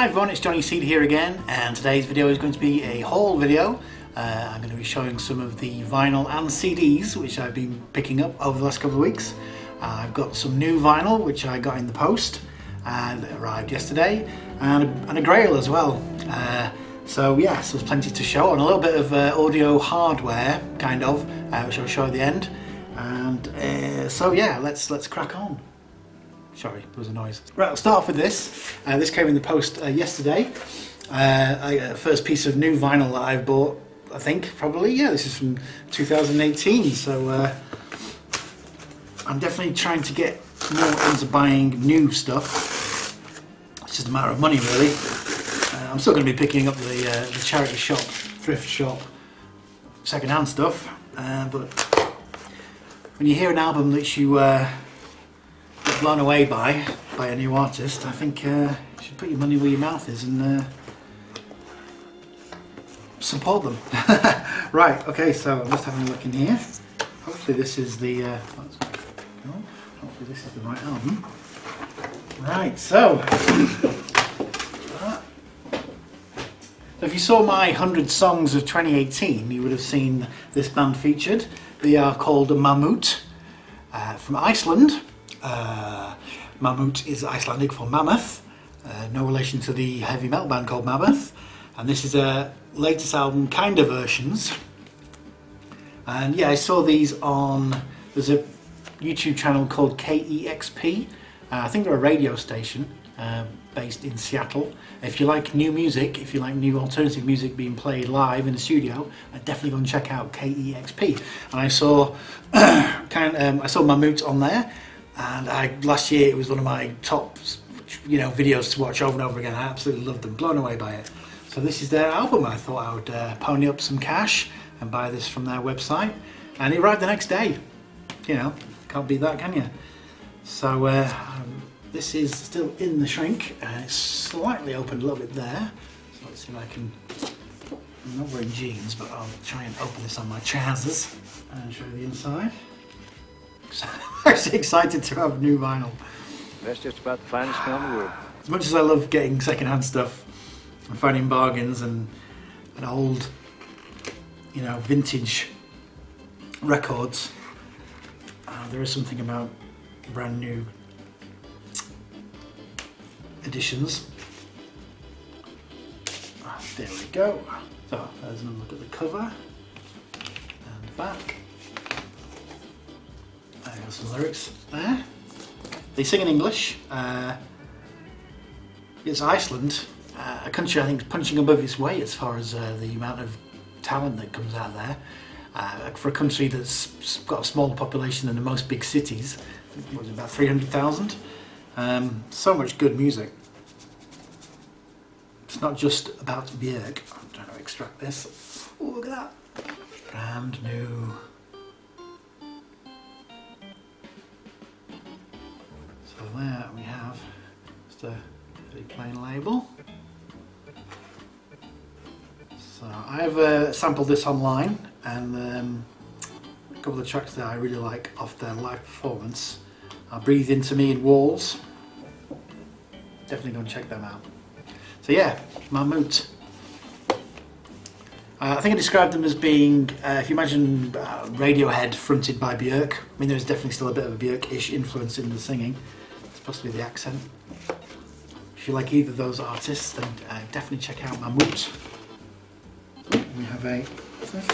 everyone, it's Johnny Seed here again, and today's video is going to be a haul video. I'm going to be showing some of the vinyl and CDs which I've been picking up over the last couple of weeks. I've got some new vinyl which I got in the post and arrived yesterday, and a Grail as well. So yes, there's plenty to show, and a little bit of audio hardware, kind of, which I'll show at the end. And so yeah, let's crack on. Sorry, there was a noise. Right, I'll start off with this. This came in the post yesterday. First piece of new vinyl that I've bought, I think, probably. Yeah, this is from 2018, so I'm definitely trying to get more into buying new stuff. It's just a matter of money, really. I'm still going to be picking up the charity shop, thrift shop, second-hand stuff, but when you hear an album that you get blown away by a new artist, I think you should put your money where your mouth is and support them. Right, okay, so I'm just having a look in here. Hopefully this is the hopefully this is the right album. Right, so if you saw my 100 songs of 2018, you would have seen this band featured. They are called Mammoth, from Iceland. Mammoth is Icelandic for mammoth, no relation to the heavy metal band called Mammoth. And this is a latest album, kind of versions. And yeah, I saw these on, there's a YouTube channel called KEXP. I think they're a radio station based in Seattle. If you like new music, if you like new alternative music being played live in the studio, I'd definitely go and check out KEXP. And I saw I saw Mammoth on there, and last year it was one of my top videos to watch over and over again. I absolutely loved them, blown away by it. So this is their album. I thought I would pony up some cash and buy this from their website, and it arrived the next day. Can't beat that, can you? So this is still in the shrink, and it's slightly opened a little bit there. So let's see if I can. I'm not wearing jeans, but I'll try and open this on my trousers and show you the inside. I'm actually excited to have new vinyl. That's just about the finest smell in the world. As much as I love getting second-hand stuff and finding bargains and old, vintage records, there is something about brand new editions. There we go. So there's another look at the cover and the back. I got some lyrics there. They sing in English. It's Iceland, a country I think is punching above its weight as far as the amount of talent that comes out there. For a country that's got a smaller population than the most big cities, what was it, about 300,000? So much good music. It's not just about Björk. I'm trying to extract this. Oh, look at that. Brand new. So there we have just a very plain label. So I've sampled this online, and a couple of tracks that I really like off their live performance are Breathe Into Me and Walls. Definitely go and check them out. So yeah, Mammoth. I think I described them as being, if you imagine Radiohead fronted by Björk. I mean, there's definitely still a bit of a Björk-ish influence in the singing. It's possibly the accent. If you like either of those artists, then definitely check out Mammoth. We have what's this?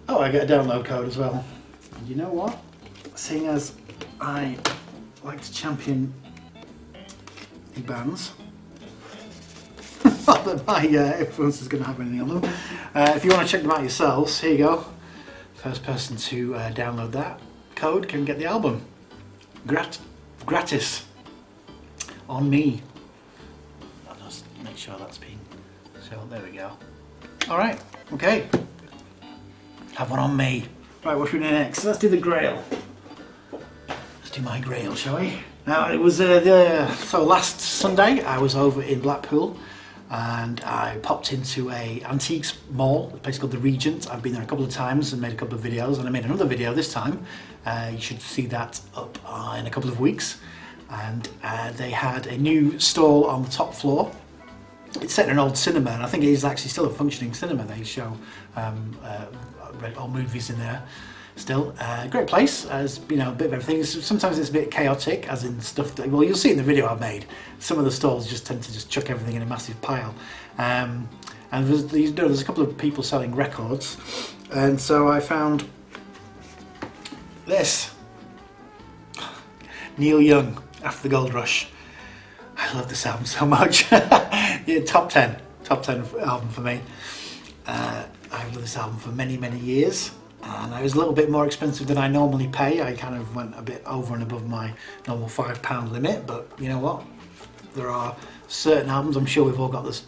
Oh, I get a download code as well. And you know what? Seeing as I like to champion the bands, not that my influence is going to have anything on them. If you want to check them out yourselves, here you go. First person to download that code can get the album gratis on me. I'll just make sure that's been shown. There we go. All right, okay. Have one on me. Right, what should we do next? Let's do the Grail. Let's do my Grail, shall we? Now, it was so last Sunday I was over in Blackpool, and I popped into a antiques mall, a place called the Regent. I've been there a couple of times and made a couple of videos, and I made another video this time. You should see that up in a couple of weeks. and they had a new stall on the top floor. It's set in an old cinema, and I think it is actually still a functioning cinema. They show old movies in there still. Great place, as you know, a bit of everything. Sometimes it's a bit chaotic, as in stuff that, well, you'll see in the video I've made. Some of the stalls just tend to just chuck everything in a massive pile. And there's a couple of people selling records, and so I found this. Neil Young, After the Gold Rush. I love this album so much. Yeah, top 10 album for me. I've loved this album for many years, and it was a little bit more expensive than I normally pay. I kind of went a bit over and above my normal £5 limit, but you know what? There are certain albums, I'm sure we've all got this,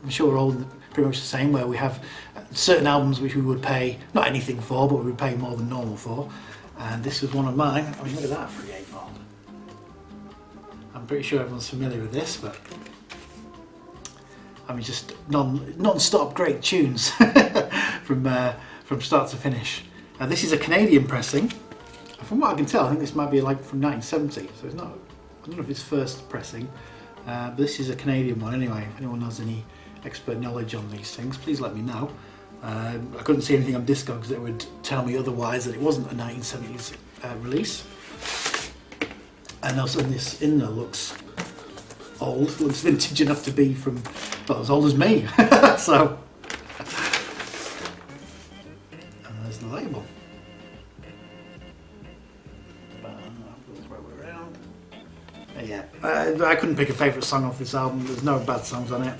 I'm sure we're all pretty much the same, where we have certain albums which we would pay, not anything for, but we would pay more than normal for. And this was one of mine. I mean, look at that for the 8-volt. I'm pretty sure everyone's familiar with this, but I mean, just non-stop great tunes from start to finish. Now, this is a Canadian pressing. From what I can tell, I think this might be like from 1970, so it's not, I don't know if it's first pressing, but this is a Canadian one anyway. If anyone has any expert knowledge on these things, please let me know. I couldn't see anything on Discogs that would tell me otherwise, that it wasn't a 1970s release. And also this inner looks old, looks vintage enough to be from, well, as old as me. So, and there's the label. Yeah, I couldn't pick a favourite song off this album. There's no bad songs on it.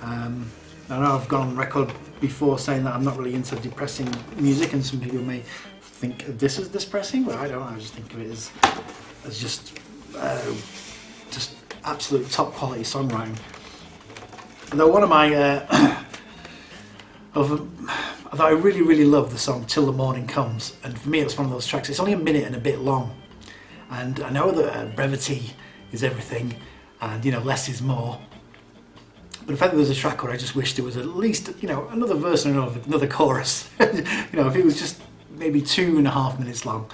I know I've gone on record before saying that I'm not really into depressing music, and some people may think of this as depressing, but I don't. I just think of it as just absolute top quality songwriting. Though one of my although I really love the song Till the Morning Comes, and for me it's one of those tracks. It's only a minute and a bit long, and I know that brevity is everything, and you know, less is more. But if ever there was a track where I just wish there was at least, you know, another verse and another chorus, you know, if it was just maybe 2.5 minutes long.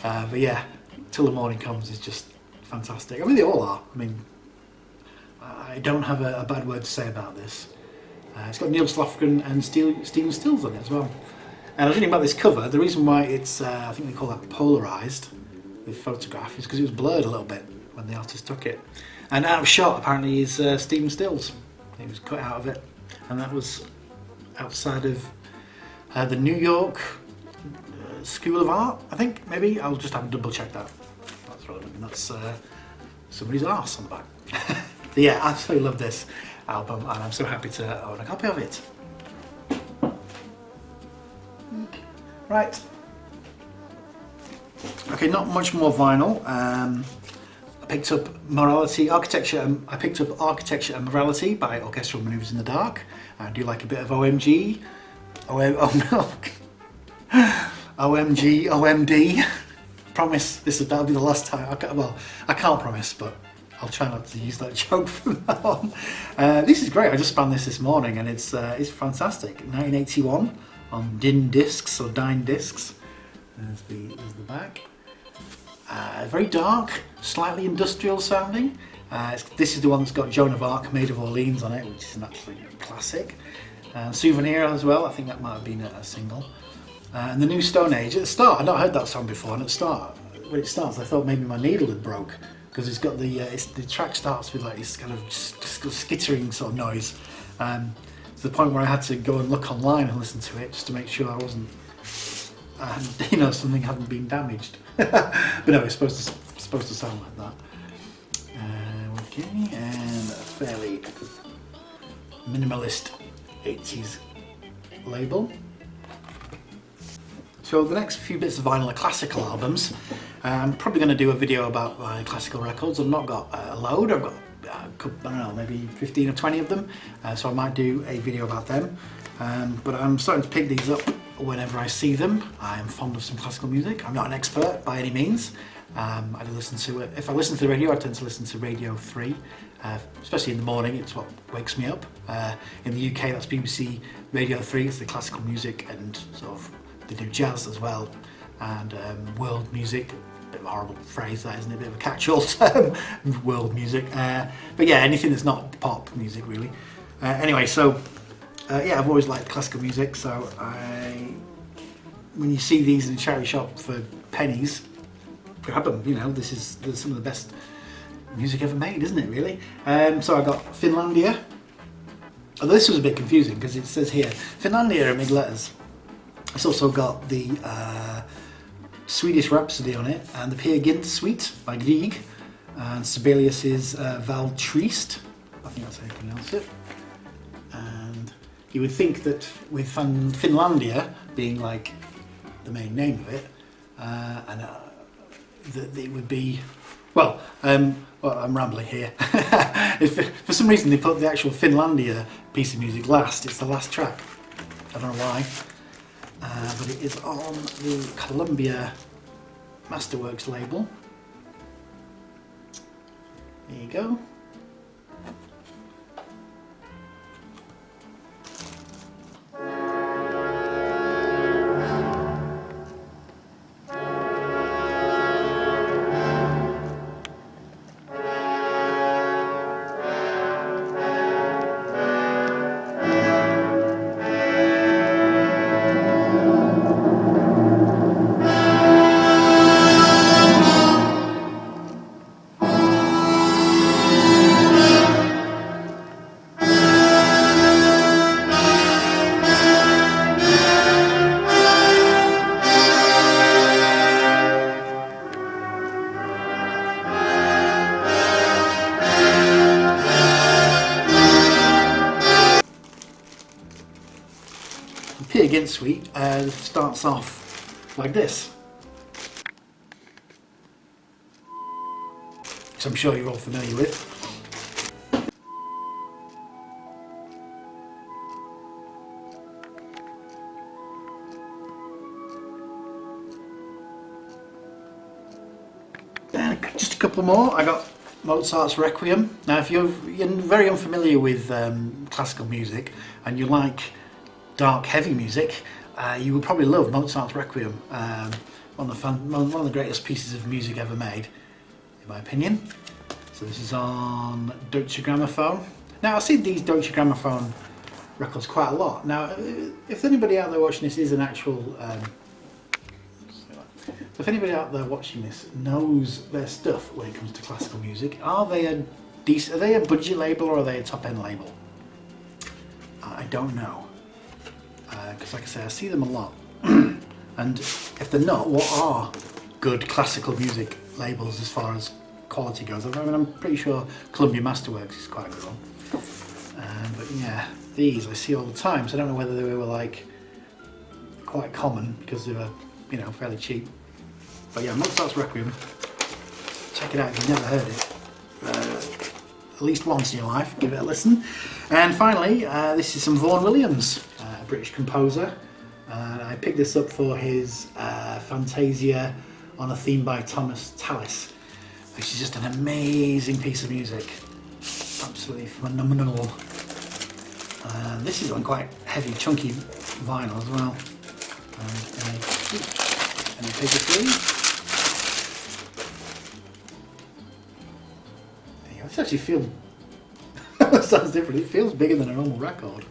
But yeah, Till the Morning Comes is just fantastic. I mean, they all are. I mean, I don't have a bad word to say about this. It's got Neil Slofgren and Stephen Stills on it as well. And I was reading about this cover. The reason why it's, I think they call that polarised, the photograph, is because it was blurred a little bit when the artist took it. And out of shot, apparently, is Stephen Stills. He was cut out of it, and that was outside of the New York School of Art, I think, maybe. I'll just have to double check that. That's relevant. That's somebody's arse on the back. But yeah, I absolutely love this album, and I'm so happy to own a copy of it. Right. Okay, not much more vinyl. I picked up Architecture and Morality by Orchestral Manoeuvres in the Dark. I do like a bit of OMG. OMD. Promise that'll be the last time. I can't promise, but I'll try not to use that joke from now on. This is great. I just found this morning, and it's fantastic. 1981 on DIN discs or Dine discs. There's the back. Very dark, slightly industrial sounding. This is the one that's got Joan of Arc, Maid of Orleans on it, which is an absolute classic. Souvenir as well, I think that might have been a single. And the New Stone Age. At the start, I'd not heard that song before, and at the start, when it starts, I thought maybe my needle had broke, because it's got the track starts with like this kind of skittering sort of noise, to the point where I had to go and look online and listen to it just to make sure I wasn't, you know, something hadn't been damaged. But no, it's supposed to sound like that. Okay, and a fairly minimalist 80s label. So the next few bits of vinyl are classical albums. I'm probably going to do a video about my classical records. I've not got a load. I've got I don't know, maybe 15 or 20 of them. So I might do a video about them. But I'm starting to pick these up whenever I see them. I am fond of some classical music. I'm not an expert by any means. I listen to it. If I listen to the radio, I tend to listen to Radio 3, especially in the morning. It's what wakes me up. In the UK, that's BBC Radio 3. It's the classical music, and sort of they do jazz as well, and world music, of a horrible phrase, that isn't it? A bit of a catch-all term, world music. But yeah, anything that's not pop music, really. Anyway, so yeah, I've always liked classical music, so when you see these in a charity shop for pennies, grab them. You know, this is some of the best music ever made, isn't it, really? So I got Finlandia. Although this was a bit confusing because it says here Finlandia in big letters. It's also got the Swedish Rhapsody on it and the Peer Gynt Suite by Grieg and Sibelius's Val Triest. I think that's how you pronounce it. And you would think that with Finlandia being like the main name of it, that it would be, well, I'm rambling here. For some reason they put the actual Finlandia piece of music last. It's the last track. I don't know why. But it is on the Columbia Masterworks label. There you go. Peer Gynt Suite starts off like this, which I'm sure you're all familiar with. And just a couple more. I got Mozart's Requiem. Now, if you're very unfamiliar with classical music and you like dark, heavy music, you would probably love Mozart's Requiem. One of the greatest pieces of music ever made, in my opinion. So this is on Deutsche Grammophon. Now, I see these Deutsche Grammophon records quite a lot. Now, if anybody out there watching this is an actual... if anybody out there watching this knows their stuff when it comes to classical music, are they a budget label or are they a top-end label? I don't know. Because like I say, I see them a lot. And if they're not, what are good classical music labels as far as quality goes? I mean, I'm pretty sure Columbia Masterworks is quite a good one. But yeah, these I see all the time, so I don't know whether they were like quite common because they were, you know, fairly cheap. But yeah, Mozart's Requiem, check it out if you've never heard it. At least once in your life, give it a listen. And finally, this is some Vaughan Williams, a British composer. I picked this up for his Fantasia on a theme by Thomas Tallis, which is just an amazing piece of music. Absolutely phenomenal. This is on quite heavy, chunky vinyl as well. And a paper sleeve. This actually feels, that sounds different, it feels bigger than a normal record.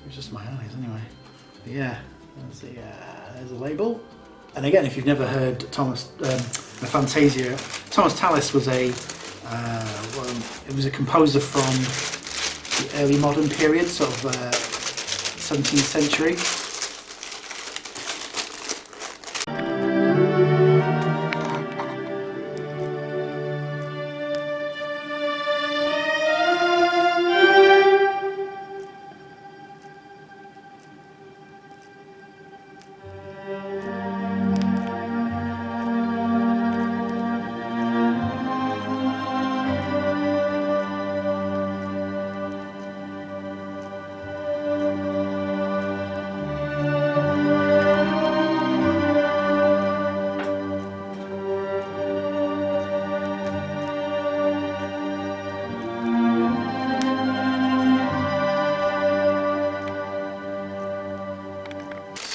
It's just my eyes anyway. But yeah, there's a label. And again, if you've never heard the Fantasia, Thomas Tallis was it was a composer from the early modern period, sort of 17th century.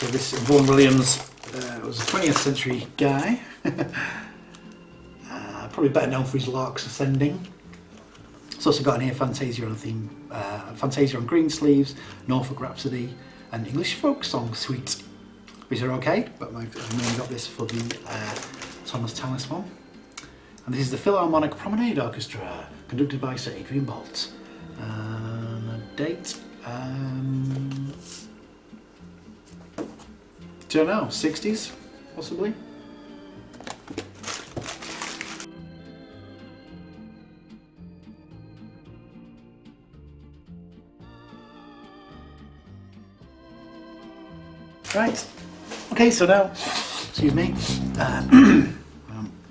So this Vaughan Williams was a 20th century guy. Probably better known for his Lark's Ascending. It's also got in here Fantasia on theme, Fantasia on green sleeves, Norfolk Rhapsody, and English folk song suite, which are okay, but I mainly got this for the Thomas Tallis one. And this is the Philharmonic Promenade Orchestra, conducted by Sir Adrian Bolt. And a date, don't know, 60s, possibly? Right, okay, so now, excuse me,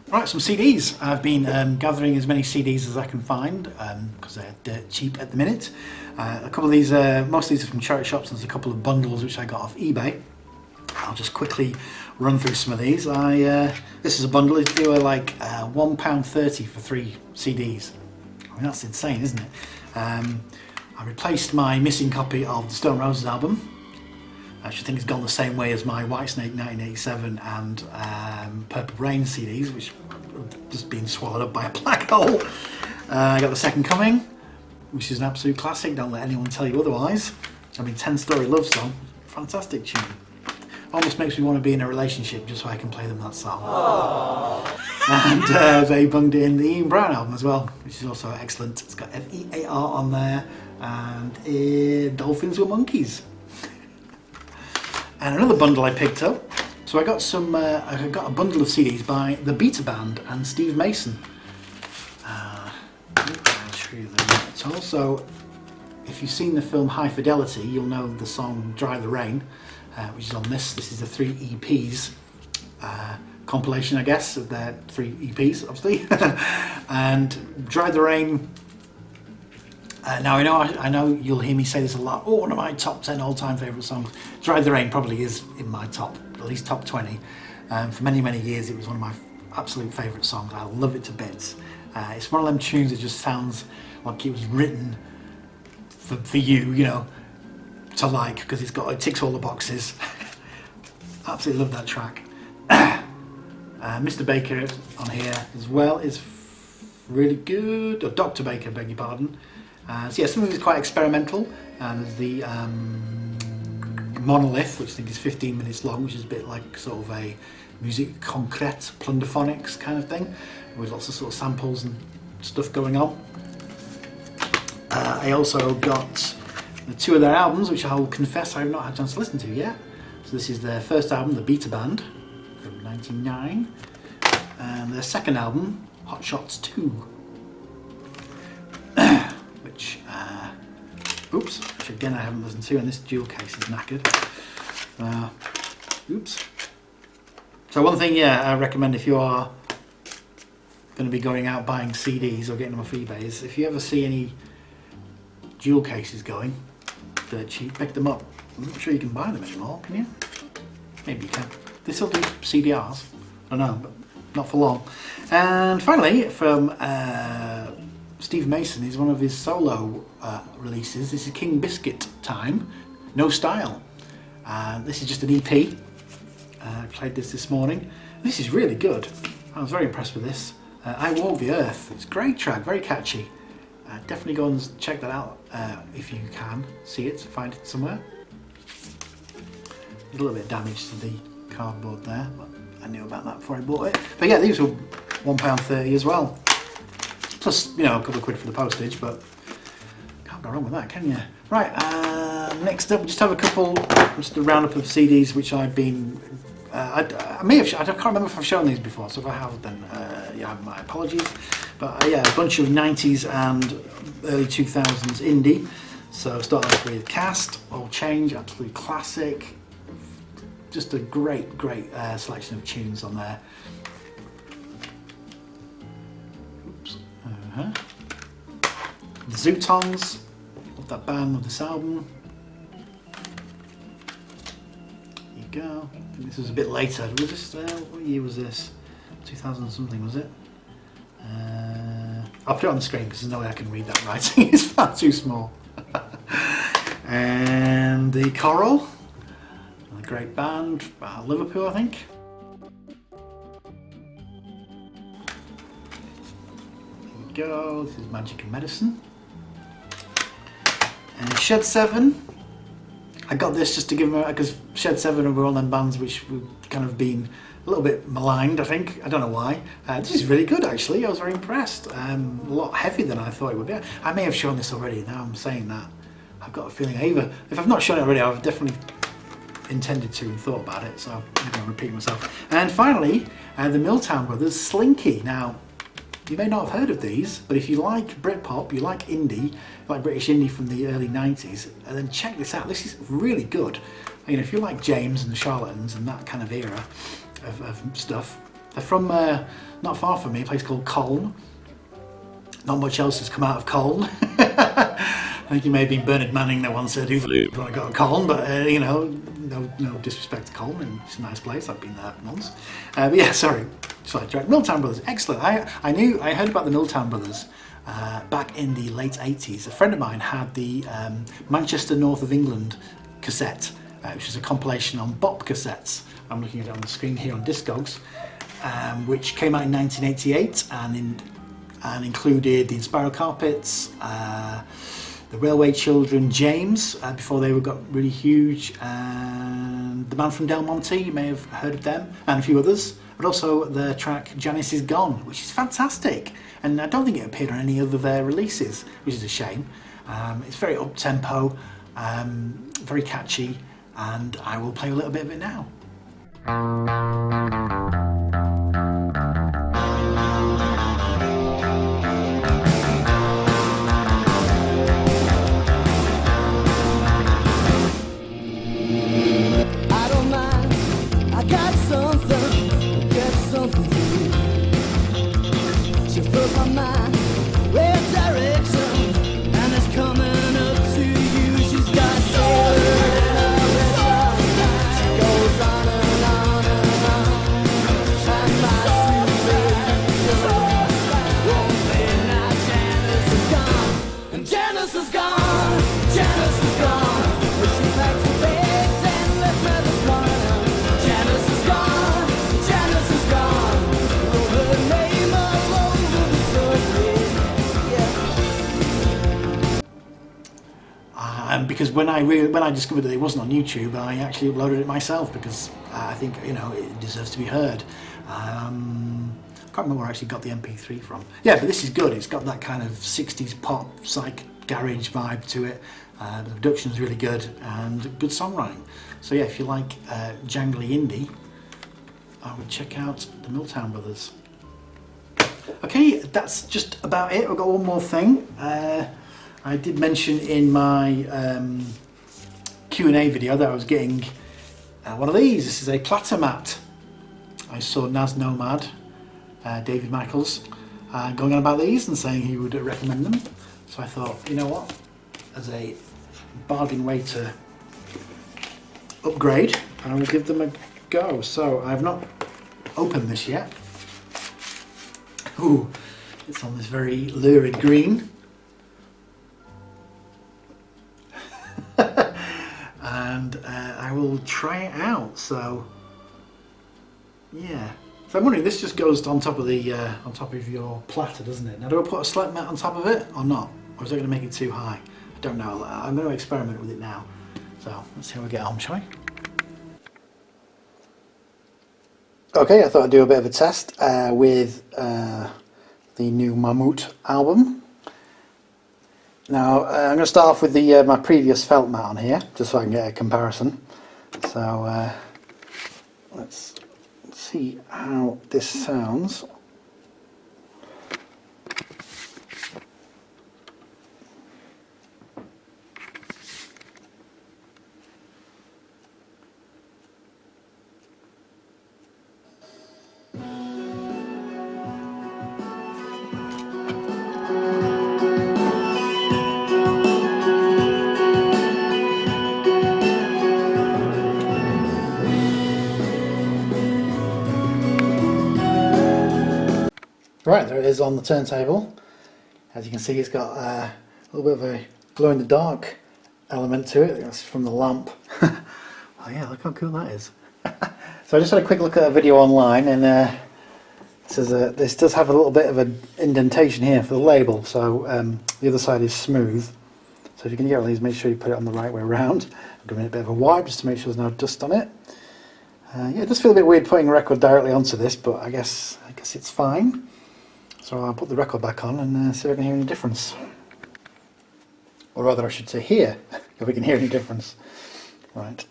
right, some CDs. I've been gathering as many CDs as I can find because they're dirt cheap at the minute. A couple of these, most of these are from charity shops. There's a couple of bundles which I got off eBay. I'll just quickly run through some of these. This is a bundle. They were like £1.30 for 3 CDs. I mean, that's insane, isn't it? I replaced my missing copy of the Stone Roses album. I actually think it's gone the same way as my Whitesnake 1987 and Purple Rain CDs, which have just been swallowed up by a black hole. I got The Second Coming, which is an absolute classic, don't let anyone tell you otherwise. I mean, 10 Story Love Song, fantastic tune. Almost makes me want to be in a relationship just so I can play them that song. Aww. And they bunged in the Ian Brown album as well, which is also excellent. It's got F-E-A-R on there, and Dolphins Were Monkeys. And another bundle I picked up. So I got I got a bundle of CDs by the Beta Band and Steve Mason. I'll show you them. Also, if you've seen the film High Fidelity, you'll know the song Dry the Rain, which is on this. This is the 3 EPs compilation, I guess, of their 3 EPs, obviously. And Dry the Rain. Now I know you'll hear me say this a lot. Oh, one of my top 10 all-time favourite songs. Dry the Rain probably is in my at least top 20. For many, many years it was one of my absolute favourite songs. I love it to bits. It's one of them tunes that just sounds like it was written for you, you know, to like, because it ticks all the boxes. Absolutely love that track. Mr. Baker on here as well is really good. Or Dr. Baker, beg your pardon. So yeah, some of it is quite experimental. There's the Monolith, which I think is 15 minutes long, which is a bit like sort of a musique concrète, plunderphonics kind of thing, with lots of sort of samples and stuff going on. I also got 2 of their albums, which I'll confess I have not had a chance to listen to yet. So this is their first album, The Beta Band, from 1999, and their second album, Hot Shots 2. Which again I haven't listened to, and this dual case is knackered. So one thing, yeah, I recommend if you are going to be going out buying CDs or getting them off eBay is if you ever see any dual cases going, dirt cheap, pick them up. I'm not sure you can buy them anymore, can you? Maybe you can. They still do CDRs, I don't know, but not for long. And finally, from Steve Mason is one of his solo releases. This is King Biscuit Time, No Style. This is just an EP. I played this morning. This is really good. I was very impressed with this. I Walk the Earth. It's a great track, very catchy. Definitely go and check that out if you can see it, find it somewhere. A little bit of damage to the cardboard there, but I knew about that before I bought it. But yeah, these were £1.30 as well. Plus, you know, a couple of quid for the postage, but can't go wrong with that, can you? Right, next up, we just have just a roundup of CDs which I've been, I may have, I can't remember if I've shown these before, so if I have, then yeah, my apologies. But yeah, a bunch of 90s and early 2000s indie. So start off with Cast, Old Change, absolute classic. Just a great selection of tunes on there. The Zootongs, love that band, love this album. There you go. I think this was a bit later. Was this, what year was this? 2000 something, was it? I'll put it on the screen because there's no way I can read that writing. It's far too small. And the Coral. great band, Liverpool I think. There we go, this is Magic and Medicine. And Shed 7, I got this just to give them, because Shed 7 were all them bands which we've kind of been a little bit maligned, I think. I don't know why. This is really good actually, I was very impressed. A lot heavier than I thought it would be. I may have shown this already, now I'm saying that. I've got a feeling either, if I've not shown it already, I've definitely intended to and thought about it, so I'm going to repeat myself. And finally, the Milltown Brothers Slinky. Now, you may not have heard of these, but if you like Britpop, you like indie, like British indie from the early 90s, then check this out. This is really good. You know, if you like James and the Charlatans and that kind of era of stuff, they're from not far from me, a place called Colne. Not much else has come out of Colne. I think it may have been Bernard Manning that once said, "Who's the one I got to Colne?" But you know, no disrespect to Colne, it's a nice place. I've been there once. But yeah, sorry. Milltown Brothers, excellent. I heard about the Milltown Brothers back in the late 80s. A friend of mine had the Manchester North of England cassette, which is a compilation on bop cassettes. I'm looking at it on the screen here on Discogs, which came out in 1988 and included the Spiral Carpets, the Railway Children, James, before they got really huge, and the Man from Del Monte, you may have heard of them, and a few others, but also the track Janice Is Gone, which is fantastic, and I don't think it appeared on any of their releases, which is a shame. It's very up-tempo, very catchy, and I will play a little bit of it now. Because when I discovered that it wasn't on YouTube, I actually uploaded it myself because I think, you know, it deserves to be heard. I can't remember where I actually got the MP3 from. Yeah, but this is good. It's got that kind of 60s pop, psych, garage vibe to it. The production's really good and good songwriting. So yeah, if you like jangly indie, I would check out the Milltown Brothers. Okay, that's just about it. I've got one more thing. I did mention in my Q&A video that I was getting one of these. This is a platter mat. I saw Naz Nomad, David Michaels, going on about these and saying he would recommend them. So I thought, you know what, as a bargain way to upgrade, I will give them a go. So I've not opened this yet. Ooh, it's on this very lurid green. And I will try it out. So yeah, so I'm wondering, this just goes on top of the on top of your platter, doesn't it? Now, do I put a select mat on top of it or not, or is that going to make it too high? I don't know. I'm going to experiment with it now. So let's see how we get on, shall we? Okay, I thought I'd do a bit of a test with the new Mammoth album. Now I'm going to start off with the my previous felt mat on here, just so I can get a comparison. So let's see how this sounds. Right, there it is on the turntable. As you can see, it's got a little bit of a glow-in-the-dark element to it. That's from the lamp Oh yeah, look how cool that is. So I just had a quick look at a video online, and it says this does have a little bit of an indentation here for the label, so the other side is smooth. So if you can get one of these, make sure you put it on the right way around. I'm giving it a bit of a wipe just to make sure there's no dust on it. Yeah, it does feel a bit weird putting a record directly onto this, but I guess it's fine. So I'll put the record back on and see if I can hear any difference. Or rather, I should say hear, if we can hear any difference. Right.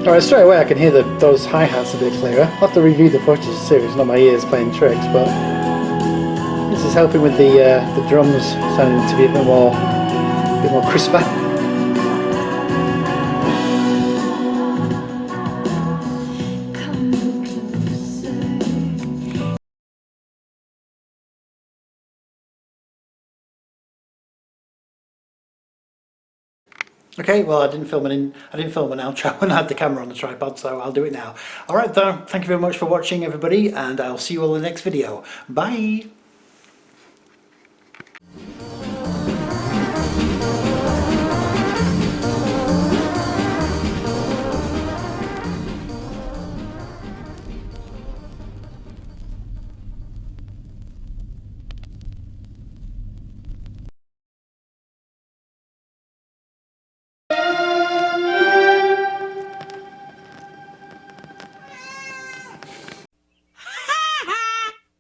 Alright, straight away I can hear those hi-hats a bit clearer. I'll have to review the footage to see if it's not my ears playing tricks, but this is helping with the drums sounding to be a bit more crisper. Okay, well I didn't film an outro when I had the camera on the tripod, so I'll do it now. Alright though, thank you very much for watching everybody, and I'll see you all in the next video. Bye!